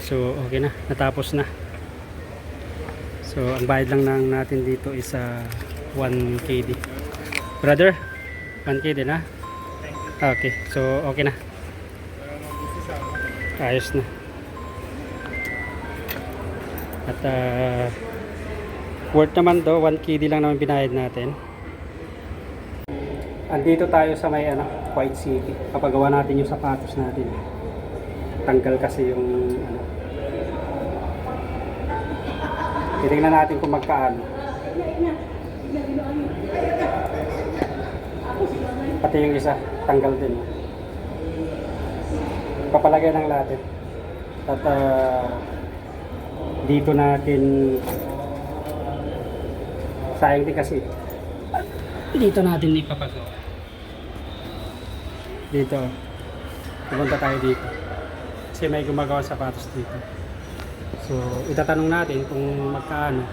So okay na, natapos na. So ang bayad lang natin dito is 1 KD. Brother, 1 KD na. Okay, so okay na. Ayos na. At worth naman do, 1 KD lang naman binayad natin. Andito tayo sa may White City. Papagawa natin yung sapatos natin. Tanggal kasi yung titingnan natin kung magkaano. Pati yung isa, tanggal din. Papalagay ng lahat. At dito natin sayang din kasi dito natin ipapagawa. Dito. Pupunta tayo dito. Kasi may gumagawa sapatos dito. So, itatanong natin kung magkaano.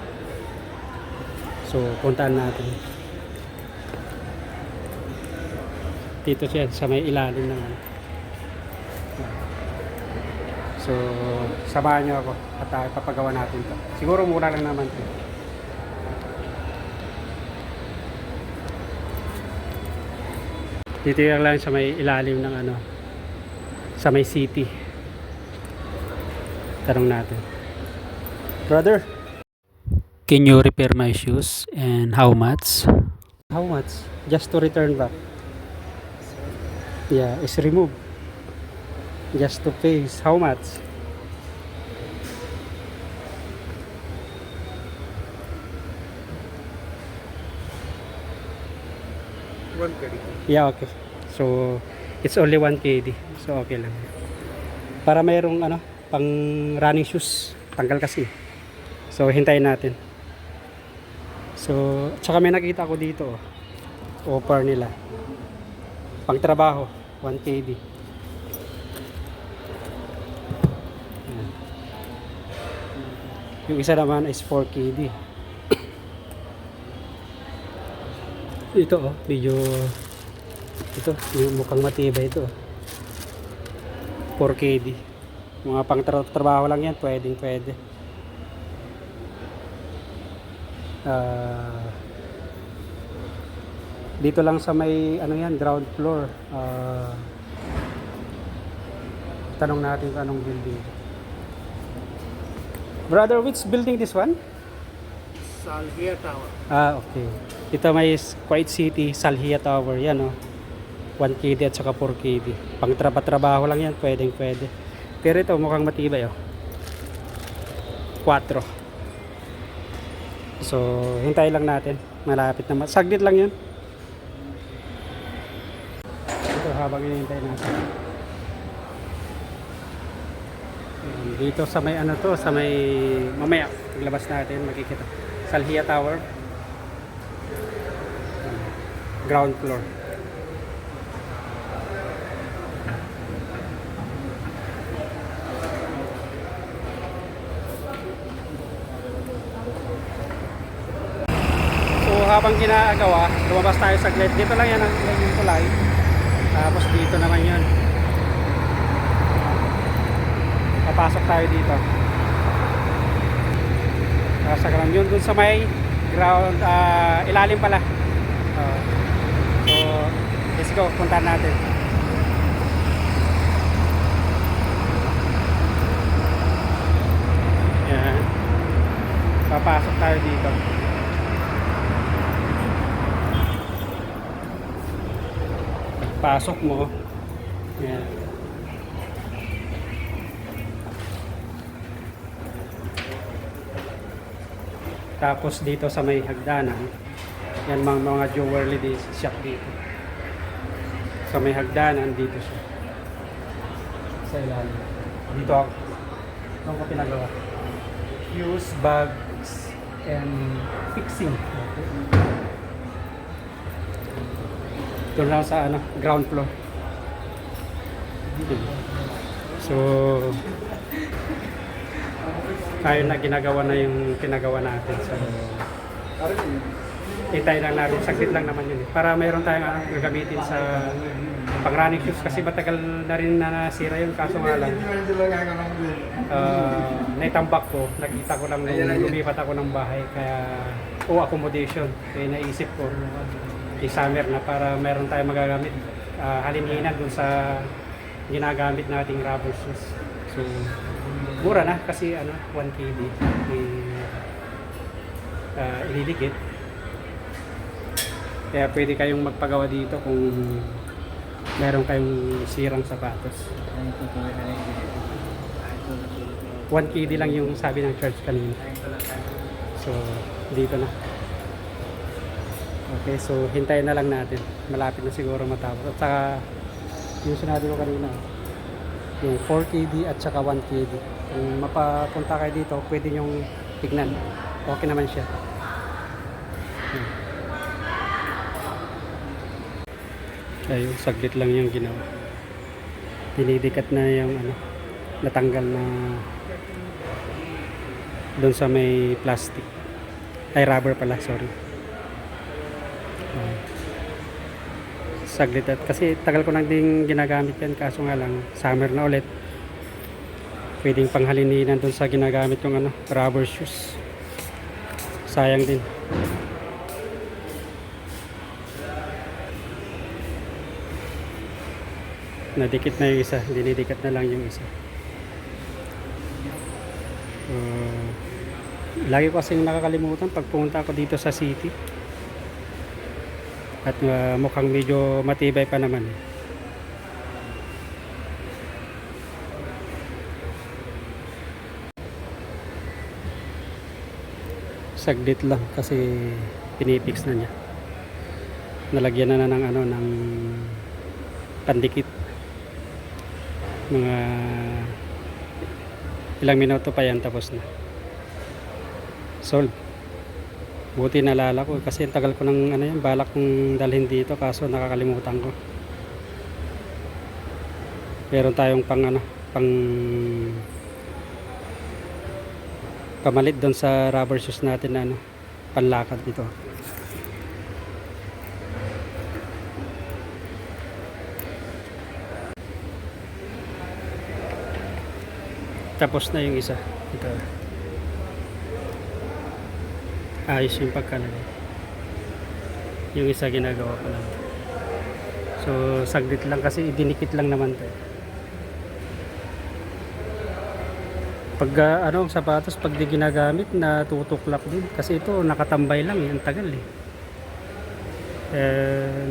So, puntahan natin. Dito siya sa may ilalim ng So, samahan nyo ako at papagawa natin ito. Siguro mura lang naman ito. Dito lang sa may ilalim ng sa may city. Tanong natin. Brother, can you repair my shoes and how much? How much? Just to return back. Yeah, it's removed. Just to pay. How much? Yeah, okay. So, it's only 1 KD. So, okay lang. Para mayroong pang running shoes. Tanggal kasi. So, hintayin natin. So, tsaka may nakita ko dito. Offer nila. Pang trabaho. 1 KD. Yung isa naman is 4 KD. Ito medyo ito, mukhang matibay ito. 4 KD. Mga pang trabaho lang yan, pwede. Dito lang sa may ground floor. Tanong natin kung anong building. Brother, which building this one? Salhia Tower. Okay. Ito may White City, Salhia Tower. Yan 1 KD at saka 4 KD. Pang trabaho lang yan, pwede. Pero ito mukhang matibay 4. So, hintay lang natin. Malapit na. Saglit lang yan. Ito habang hinihintay natin. Dito sa may sa may mamaya paglabas natin makikita Salhia Tower, ground floor. So habang ginagawa, lumabas tayo saglit. Dito lang yan yung tulay. Tapos dito naman yun. Papasok tayo dito. Sa ground yun, dun sa may ground, ilalim pala. So, let's go, puntahan natin. Yan. Papasok tayo dito. Pasok mo. Yan. Tapos dito sa may hagdanan, yan mga jewelry shop dito. Sa may hagdanan, dito siya. Sa ilalim. Dito ako. Doon ko pinagawa. Fuse, bags, and fixing. Doon lang sa ground floor. So, tayo na ginagawa na yung pinagawa natin. So, itay lang natin. Saglit lang naman yun. Para mayroon tayong gagamitin sa Pang running shoes kasi matagal na rin na nasira yun, kaso nga lang naitambak ko, nakita ko lang nung lumipat ako ng bahay, kaya accommodation, kaya naisip ko i-summer na para meron tayong magagamit, halinhinan dun sa ginagamit nating rubber shoes. So mura na kasi 1 KD inidikit, kaya pwede kayong magpagawa dito kung meron kayong sirang sapatos. 1 KD lang yung sabi ng church kanina. So, dito na. Okay, so hintayin na lang natin. Malapit na siguro matapos. At saka, yung sinabi ko kanina, yung 4 KD at saka 1 KD. Kung mapapunta kayo dito, pwede nyong tignan. Okay naman siya. Ayun, saglit lang yung ginawa. Dinidikat na yung natanggal na doon sa may plastic. Ay, rubber pala, sorry. Saglit at kasi tagal ko nang din ginagamit yan, kaso nga lang summer na ulit. Pwedeng panghalininan doon sa ginagamit yung rubber shoes. Sayang din. Nadikit na yung isa, dinidikat na lang yung isa. Lagi ko kasing nakakalimutan pag pumunta ako dito sa city. At mukhang medyo matibay pa naman. Saglit lang kasi pinipix na niya. Nalagyan na ng pandikit. Mga ilang minuto pa yan, tapos na. Solve. Buti nalala ko kasi tagal ko ng balak kong dalhin dito, kaso nakakalimutan ko. Meron tayong pang pamalit doon sa rubber shoes natin na panlakad dito. Tapos na yung isa. Ito. Ayos yung pagkalagay. Yung isa ginagawa ko lang. So saglit lang kasi idinikit lang naman to. Pag sapatos pag di ginagamit, natutuklap din kasi ito nakatambay lang ang tagal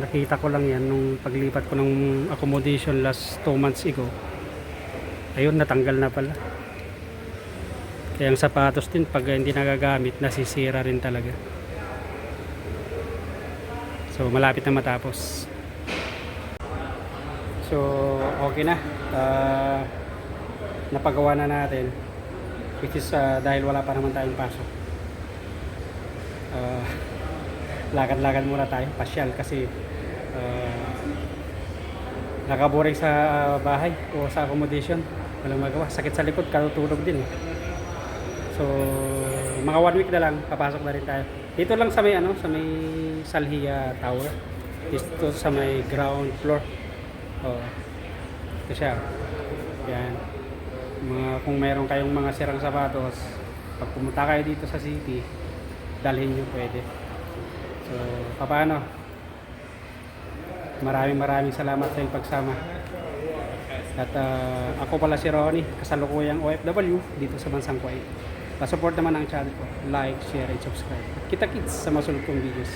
nakita ko lang yan nung paglipat ko ng accommodation last 2 months ago. Ayun, natanggal na pala. Kaya ang sapatos din pag hindi nagagamit, nasisira rin talaga. So malapit na matapos. So okay na, napagawa na natin, which is dahil wala pa naman tayong pasok. Lakad-lakad muna tayo, pasyal kasi nakaboring sa bahay o sa accommodation, walang magawa, sakit sa likod, katutulog din. So mga 1 week na lang papasok na rin tayo dito lang sa may sa may Salhia Tower, dito sa may ground floor. Ito siya. Yan. Kung meron kayong mga sirang sapatos, pag pumunta kayo dito sa city, dalhin nyo, pwede. So paano, maraming salamat sa inyong pagsama. At ako pala si Ronnie, kasalukuyang OFW dito sa bansang Kuwait. Pa-support naman ang channel ko, like, share, and subscribe. Kita-kits sa masunod kong videos.